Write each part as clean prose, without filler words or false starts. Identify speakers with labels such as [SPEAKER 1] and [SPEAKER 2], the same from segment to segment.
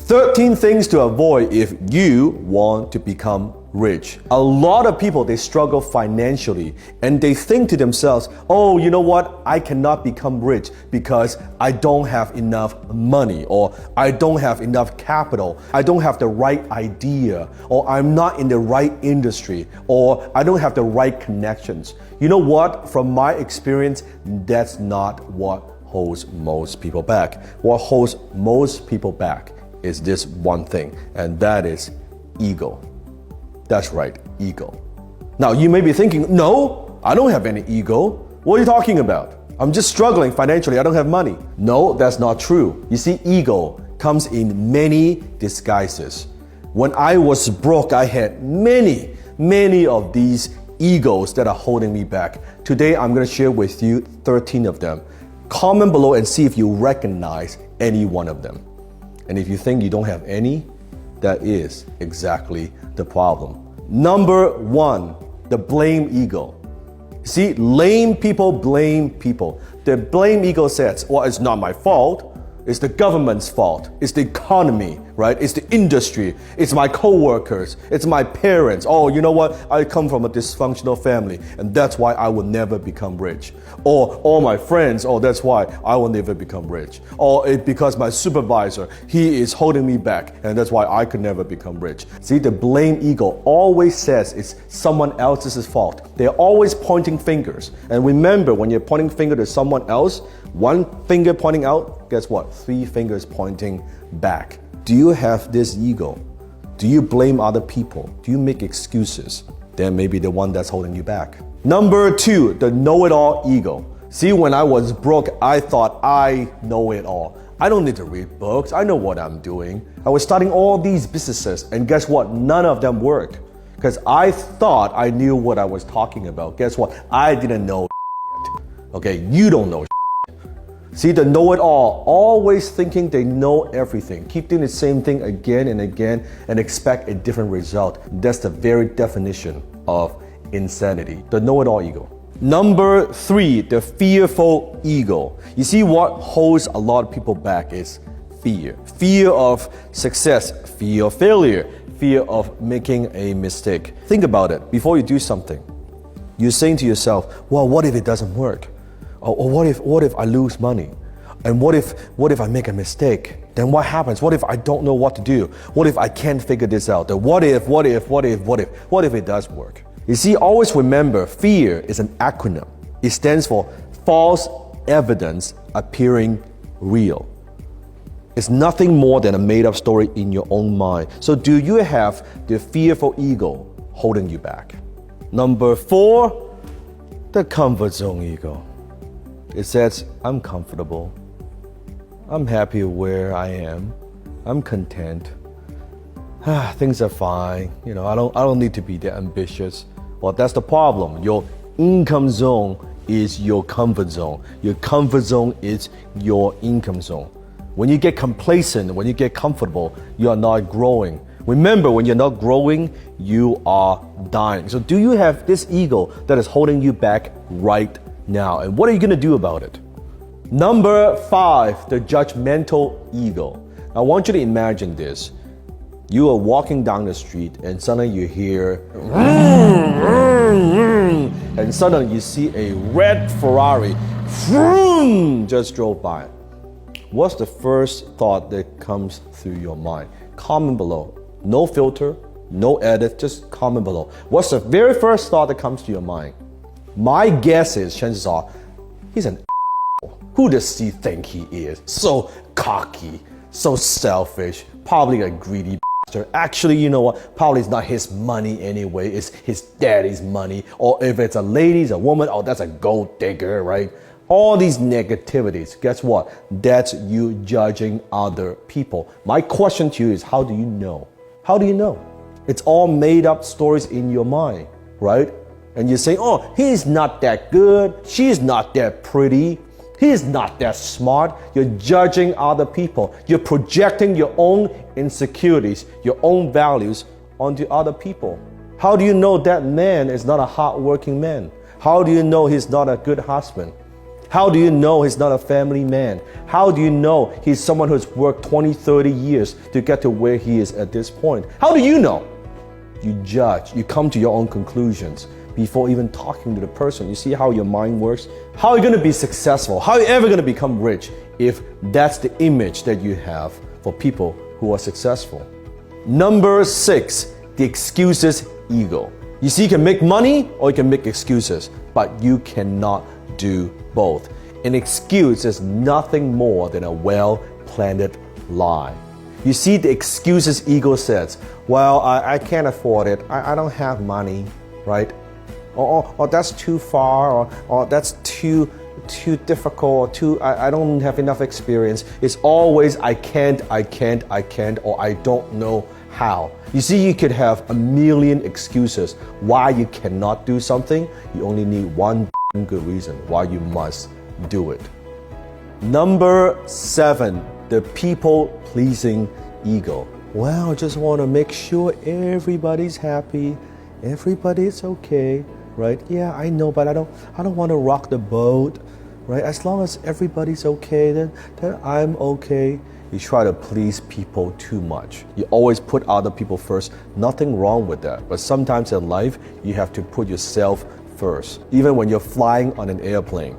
[SPEAKER 1] 13 things to avoid if you want to become rich. A lot of people, they struggle financially and they think to themselves, oh, you know what? I cannot become rich because I don't have enough money, or I don't have enough capital. I don't have the right idea, or I'm not in the right industry, or I don't have the right connections. You know what? From my experience, that's not what holds most people back. What holds most people back is this one thing, and that is ego. That's right, ego. Now you may be thinking, no, I don't have any ego. What are you talking about? I'm just struggling financially, I don't have money. No, that's not true. You see, ego comes in many disguises. When I was broke, I had many of these egos that are holding me back. Today, I'm gonna share with you 13 of them. Comment below and see if you recognize any one of them. And if you think you don't have any, that is exactly the problem. Number 1, the blame ego. See, lame people blame people. The blame ego says, well, it's not my fault. It's the government's fault. It's the economy, right? It's the industry. It's my co-workers. It's my parents. Oh, you know what? I come from a dysfunctional family and that's why I will never become rich. Or all my friends, oh, that's why I will never become rich. Or it's because my supervisor, he is holding me back and that's why I could never become rich. See, the blame ego always says it's someone else's fault. They're always pointing fingers. And remember, when you're pointing finger to someone else, one finger pointing out, guess what? 3 fingers pointing back. Do you have this ego? Do you blame other people? Do you make excuses? Then maybe the one that's holding you back. Number 2, the know-it-all ego. See, when I was broke, I thought I know it all. I don't need to read books. I know what I'm doing. I was starting all these businesses and guess what? None of them worked because I thought I knew what I was talking about. Guess what? I didn't know yet. Okay, you don't know. See, the know-it-all, always thinking they know everything. Keep doing the same thing again and again and expect a different result. That's the very definition of insanity, the know-it-all ego. Number 3, the fearful ego. You see, what holds a lot of people back is fear. Fear of success, fear of failure, fear of making a mistake. Think about it. Before you do something, you're saying to yourself, well, what if it doesn't work? Or what if I lose money? And what if I make a mistake? Then what happens? What if I don't know what to do? What if I can't figure this out? The what if it does work? You see, always remember, fear is an acronym. It stands for false evidence appearing real. It's nothing more than a made-up story in your own mind. So do you have the fearful ego holding you back? Number 4, the comfort zone ego. It says, I'm comfortable. I'm happy where I am. I'm content. Things are fine. You know, I don't need to be that ambitious. Well, that's the problem. Your income zone is your comfort zone. Your comfort zone is your income zone. When you get complacent, when you get comfortable, you are not growing. Remember, when you're not growing, you are dying. So do you have this ego that is holding you back right now? And what are you going to do about it? Number 5, the judgmental ego. I want you to imagine this. You are walking down the street and suddenly you hear and suddenly you see a red Ferrari just drove by. What's the first thought that comes through your mind? Comment below. No filter, no edit, just comment below. What's the very first thought that comes to your mind? My guess is, chances are, he's an asshole. Who does he think he is? So cocky, so selfish, probably a greedy bastard. Actually, you know what? Probably it's not his money anyway, it's his daddy's money. Or if it's a lady, it's a woman, oh, that's a gold digger, right? All these negativities, guess what? That's you judging other people. My question to you is, how do you know? How do you know? It's all made up stories in your mind, right? And you say, oh, he's not that good, she's not that pretty, he's not that smart. You're judging other people. You're projecting your own insecurities, your own values onto other people. How do you know that man is not a hardworking man? How do you know he's not a good husband? How do you know he's not a family man? How do you know he's someone who's worked 20, 30 years to get to where he is at this point? How do you know? You judge, you come to your own conclusions before even talking to the person. You see how your mind works? How are you going to be successful? How are you ever going to become rich if that's the image that you have for people who are successful? Number 6, the excuses ego. You see, you can make money or you can make excuses, but you cannot do both. An excuse is nothing more than a well-planted lie. You see, the excuses ego says, well, I can't afford it. I don't have money, right? Or that's too far, or that's too difficult, I don't have enough experience. It's always I can't, or I don't know how. You see, you could have a million excuses why you cannot do something. You only need one good reason why you must do it. Number 7, the people-pleasing ego. Well, I just want to make sure everybody's happy, everybody's okay, right? Yeah, I know, but I don't want to rock the boat, right? As long as everybody's okay, then I'm okay. You try to please people too much. You always put other people first. Nothing wrong with that. But sometimes in life, you have to put yourself first. Even when you're flying on an airplane,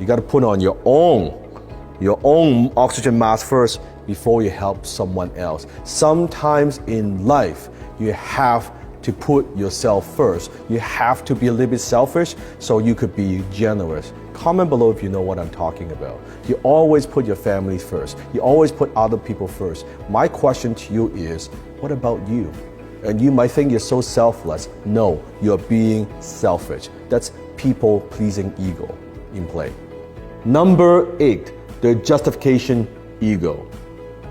[SPEAKER 1] you got to put on your own oxygen mask first before you help someone else. Sometimes in life, you have to put yourself first. You have to be a little bit selfish so you could be generous. Comment below if you know what I'm talking about. You always put your family first. You always put other people first. My question to you is, what about you? And you might think you're so selfless. No, you're being selfish. That's people-pleasing ego in play. Number 8, the justification ego.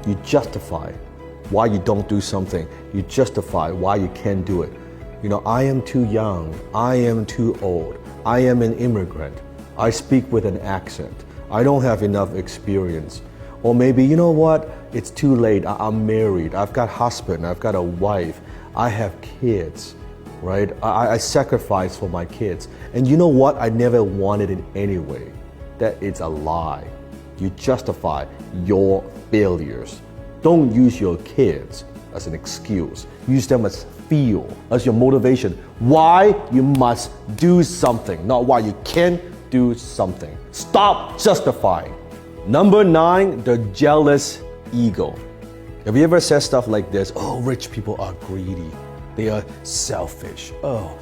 [SPEAKER 1] You justify why you don't do something. You justify why you can't do it. You know, I am too young. I am too old. I am an immigrant. I speak with an accent. I don't have enough experience. Or maybe, you know what? It's too late. I'm married. I've got a husband. I've got a wife. I have kids, right? I sacrifice for my kids. And you know what? I never wanted it anyway. That it's a lie. You justify your failures. Don't use your kids as an excuse. Use them as fuel, as your motivation. Why you must do something, not why you can't do something. Stop justifying. Number 9, the jealous ego. Have you ever said stuff like this? Oh, rich people are greedy. They are selfish. Oh,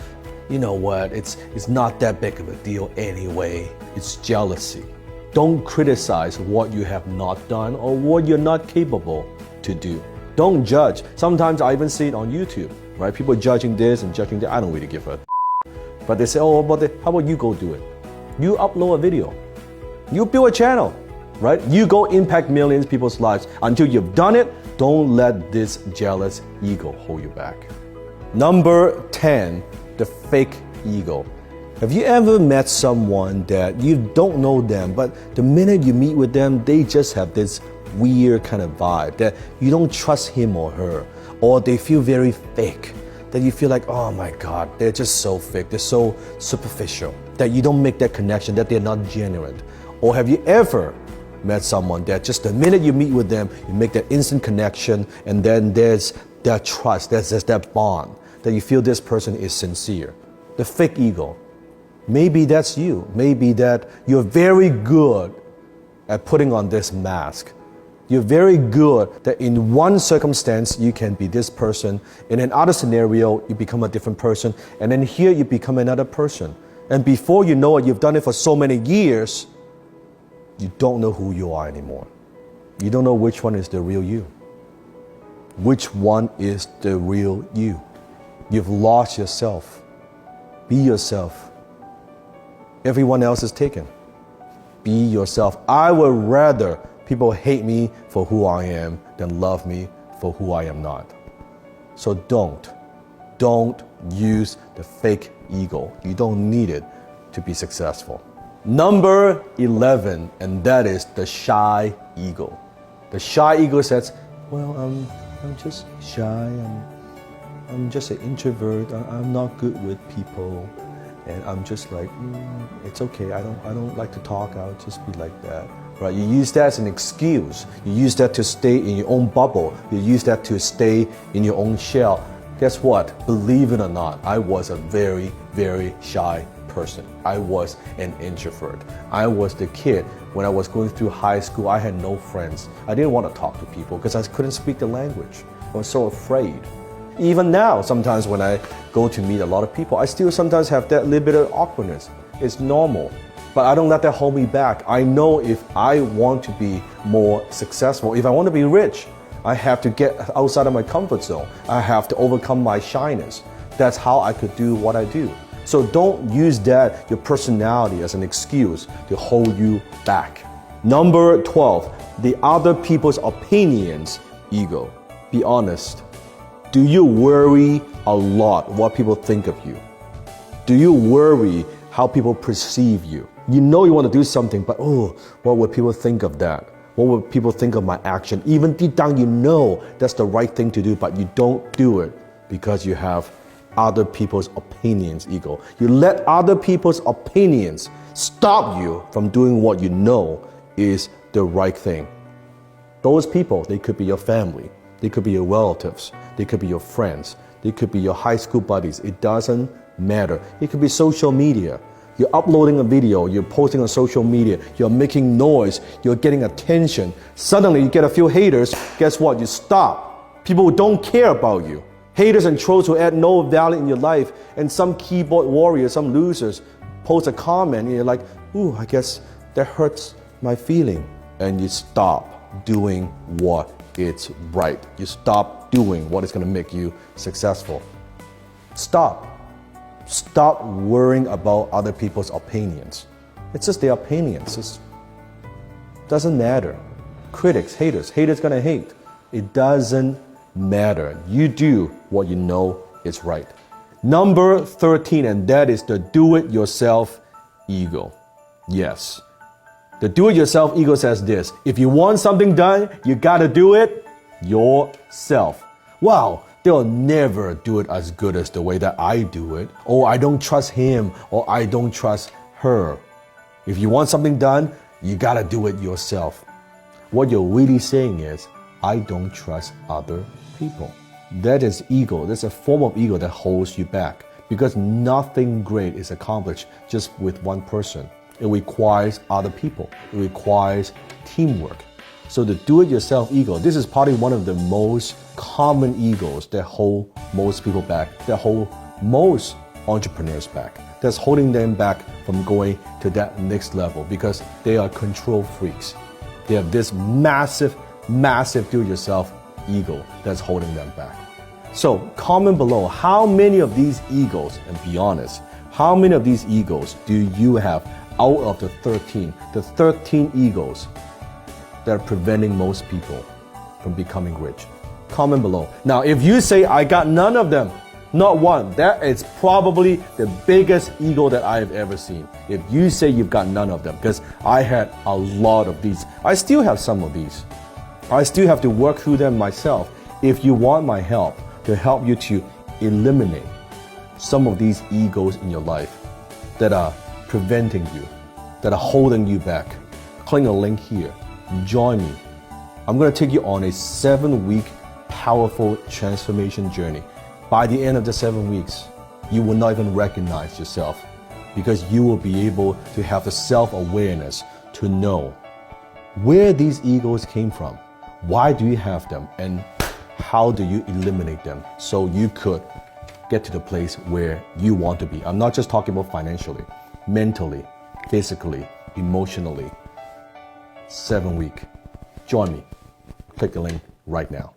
[SPEAKER 1] you know what? It's not that big of a deal anyway. It's jealousy. Don't criticize what you have not done or what you're not capable to do. Don't judge. Sometimes I even see it on YouTube, right? People judging this and judging that. I don't really give a but they say, oh, how about you go do it? You upload a video. You build a channel, right? You go impact millions of people's lives. Until you've done it, don't let this jealous ego hold you back. Number 10, the fake ego. Have you ever met someone that you don't know them, but the minute you meet with them, they just have this weird kind of vibe that you don't trust him or her, or they feel very fake, that you feel like, oh my God, they're just so fake, they're so superficial, that you don't make that connection, that they're not genuine? Or have you ever met someone that just the minute you meet with them, you make that instant connection, and then there's that trust, there's that bond, that you feel this person is sincere? The fake ego. Maybe that's you. Maybe that you're very good at putting on this mask. You're very good that in one circumstance you can be this person, in another scenario you become a different person, and then here you become another person. And before you know it, you've done it for so many years, you don't know who you are anymore. You don't know which one is the real you. Which one is the real you? You've lost yourself. Be yourself. Everyone else is taken. Be yourself. I would rather people hate me for who I am than love me for who I am not. So don't use the fake ego. You don't need it to be successful. Number 11, and that is the shy ego. The shy ego says, well, I'm just shy. I'm just an introvert. I'm not good with people. And I'm just like, it's okay. I don't like to talk. I'll just be like that. Right? You use that as an excuse. You use that to stay in your own bubble. You use that to stay in your own shell. Guess what? Believe it or not, I was a very, very shy person. I was an introvert. I was the kid when I was going through high school. I had no friends. I didn't want to talk to people because I couldn't speak the language. I was so afraid. Even now, sometimes when I go to meet a lot of people, I still sometimes have that little bit of awkwardness. It's normal. But I don't let that hold me back. I know if I want to be more successful, if I want to be rich, I have to get outside of my comfort zone. I have to overcome my shyness. That's how I could do what I do. So don't use that, your personality, as an excuse to hold you back. Number 12, the other people's opinions ego. Be honest. Do you worry a lot what people think of you? Do you worry how people perceive you? You know you want to do something, but what would people think of that? What would people think of my action? Even deep down you know that's the right thing to do, but you don't do it because you have other people's opinions ego. You let other people's opinions stop you from doing what you know is the right thing. Those people, they could be your family, they could be your relatives, they could be your friends, they could be your high school buddies. It doesn't matter. It could be social media. You're uploading a video, you're posting on social media, you're making noise, you're getting attention. Suddenly you get a few haters, guess what? You stop. People don't care about you. Haters and trolls who add no value in your life, and some keyboard warriors, some losers, post a comment and you're like, I guess that hurts my feeling. And you stop doing what is right. You stop doing what is going to make you successful. Stop. Stop worrying about other people's opinions. It's just their opinions. It doesn't matter. Critics, haters gonna hate. It doesn't matter. You do what you know is right. Number 13, and that is the do-it-yourself ego. Yes. The do-it-yourself ego says this: if you want something done, you gotta do it yourself. Wow. They'll never do it as good as the way that I do it. Or I don't trust him, or I don't trust her. If you want something done, you gotta do it yourself. What you're really saying is, I don't trust other people. That is ego. That's a form of ego that holds you back, because nothing great is accomplished just with one person. It requires other people. It requires teamwork. So the do-it-yourself ego, this is probably one of the most common egos that hold most people back, that hold most entrepreneurs back, that's holding them back from going to that next level, because they are control freaks. They have this massive do-it-yourself ego that's holding them back. So comment below, how many of these egos, and be honest, how many of these egos do you have out of the 13 egos that are preventing most people from becoming rich? Comment below. Now, if you say, I got none of them, not one, that is probably the biggest ego that I have ever seen. If you say you've got none of them, because I had a lot of these. I still have some of these. I still have to work through them myself. If you want my help to help you to eliminate some of these egos in your life that are preventing you, that are holding you back, click a link here. Join me. I'm going to take you on a 7-week powerful transformation journey. By the end of the 7 weeks, you will not even recognize yourself, because you will be able to have the self-awareness to know where these egos came from, why do you have them, and how do you eliminate them so you could get to the place where you want to be. I'm not just talking about financially, mentally, physically, emotionally. 7 week. Join me. Click the link right now.